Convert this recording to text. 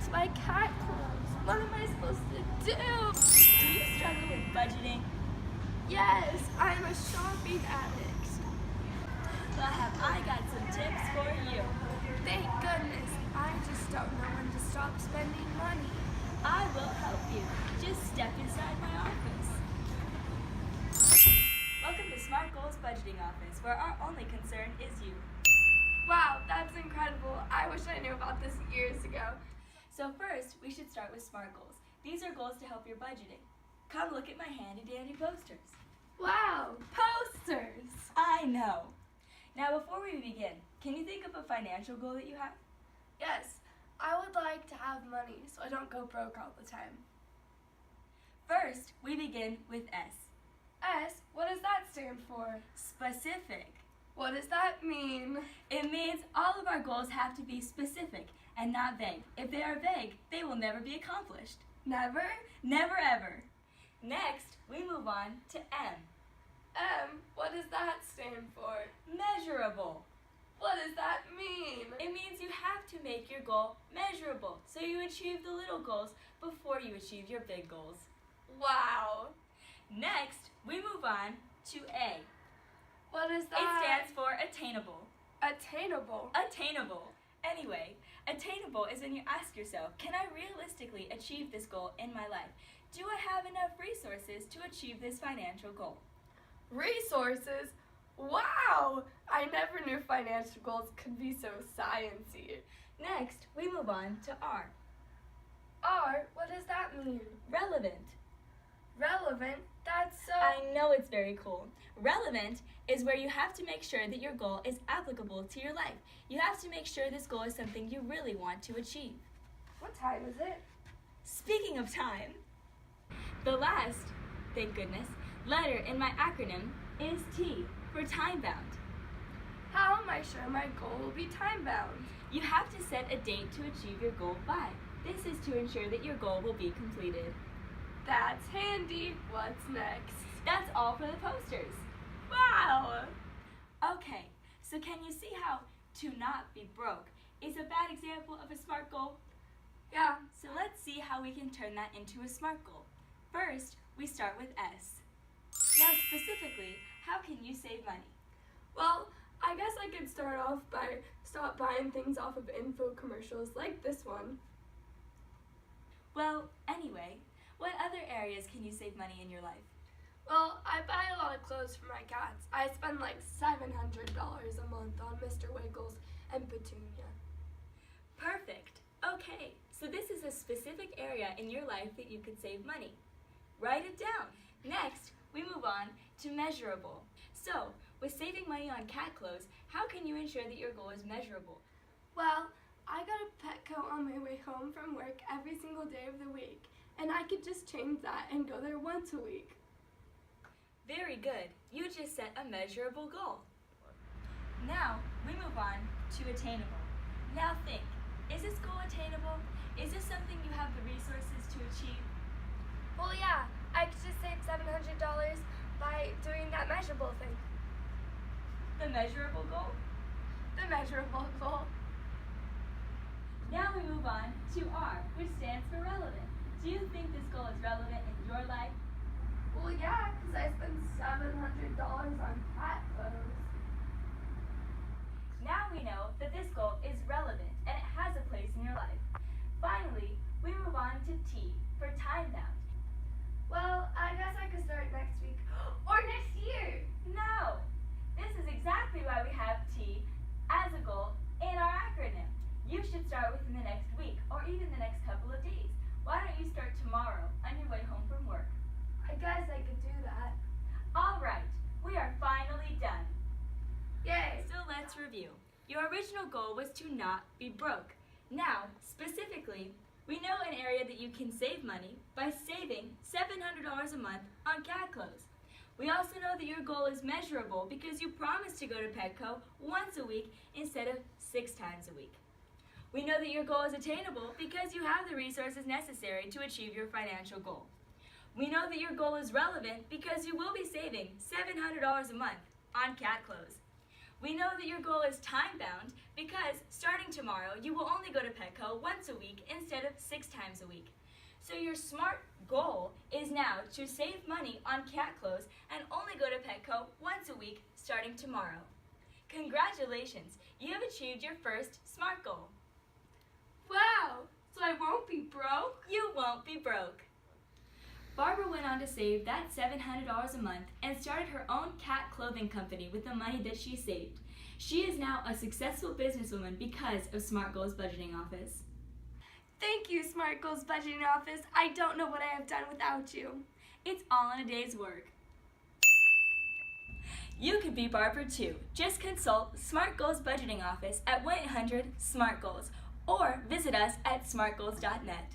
to buy cat clothes. What am I supposed to do? Do you struggle with budgeting? Yes, I'm a shopping addict. Well, have I got some tips for you? Thank goodness. I just don't know when to stop spending money. I will help you. Just step inside my office. Welcome to Smart Goals Budgeting Office, where our only concern is you. Wow, that's incredible. I wish I knew about this years ago. So first, we should start with SMART goals. These are goals to help your budgeting. Come look at my handy dandy posters. Wow, posters! I know. Now before we begin, can you think of a financial goal that you have? Yes, I would like to have money so I don't go broke all the time. First, we begin with S. S, what does that stand for? Specific. What does that mean? It means all of our goals have to be specific and not vague. If they are vague, they will never be accomplished. Never? Never ever. Next, we move on to M. M, what does that stand for? Measurable. What does that mean? It means you have to make your goal measurable so you achieve the little goals before you achieve your big goals. Wow. Next, we move on to A. What is It that? stands for attainable. Attainable. Attainable. Anyway, attainable is when you ask yourself, can I realistically achieve this goal in my life? Do I have enough resources to achieve this financial goal? Resources? Wow! I never knew financial goals could be so sciencey. Next, we move on to R. R, what does that mean? Relevant. Relevant? That's so... I know it's very cool. Relevant is where you have to make sure that your goal is applicable to your life. You have to make sure this goal is something you really want to achieve. What time is it? Speaking of time, the last, thank goodness, letter in my acronym is T for time bound. How am I sure my goal will be time bound? You have to set a date to achieve your goal by. This is to ensure that your goal will be completed. That's handy. What's next? That's all for the posters. Wow! Okay, so can you see how to not be broke is a bad example of a SMART goal? Yeah. So let's see how we can turn that into a SMART goal. First, we start with S. Now specifically, how can you save money? Well, I guess I could start off by stop buying things off of info commercials like this one. Well, anyway, what other areas can you save money in your life? Well, I buy a lot of clothes for my cats. I spend like $700 a month on Mr. Wiggles and Petunia. Perfect. Okay, so this is a specific area in your life that you could save money. Write it down. Next, we move on to measurable. So, with saving money on cat clothes, how can you ensure that your goal is measurable? Well, I go to Petco on my way home from work every single day of the week, and I could just change that and go there once a week. Very good. You just set a measurable goal. Now, we move on to attainable. Now think, is this goal attainable? Is this something you have the resources to achieve? Well, yeah, I could just save $700 by doing that measurable thing. The measurable goal? The measurable goal. Now we move on to R, which stands for relevant. Do you think this goal is relevant in your life? Well, yeah, because I spend $700 on cat clothes. Now we know that this goal is relevant and it has a place in your life. Finally, we move on to T for time bound. Well, I guess I could start next week or next year. No! This is exactly why we have T as a goal in our acronym. You should start within the next week or even the next couple of days. Why don't you start tomorrow on your way home from work? I guess I could do that. All right, we are finally done. Yay! So let's review. Your original goal was to not be broke. Now, specifically, we know an area that you can save money by saving $700 a month on cat clothes. We also know that your goal is measurable because you promised to go to Petco once a week instead of 6 times a week. We know that your goal is attainable because you have the resources necessary to achieve your financial goal. We know that your goal is relevant because you will be saving $700 a month on cat clothes. We know that your goal is time-bound because starting tomorrow, you will only go to Petco once a week instead of 6 times a week. So your SMART goal is now to save money on cat clothes and only go to Petco once a week starting tomorrow. Congratulations, you have achieved your first SMART goal. Wow, so I won't be broke? You won't be broke. Barbara went on to save that $700 a month and started her own cat clothing company with the money that she saved. She is now a successful businesswoman because of SMART Goals Budgeting Office. Thank you, Smart Goals Budgeting Office. I don't know what I have done without you. It's all in a day's work. You could be Barbara too. Just consult SMART Goals Budgeting Office at 1-800-SMART-GOALS or visit us at smartgoals.net.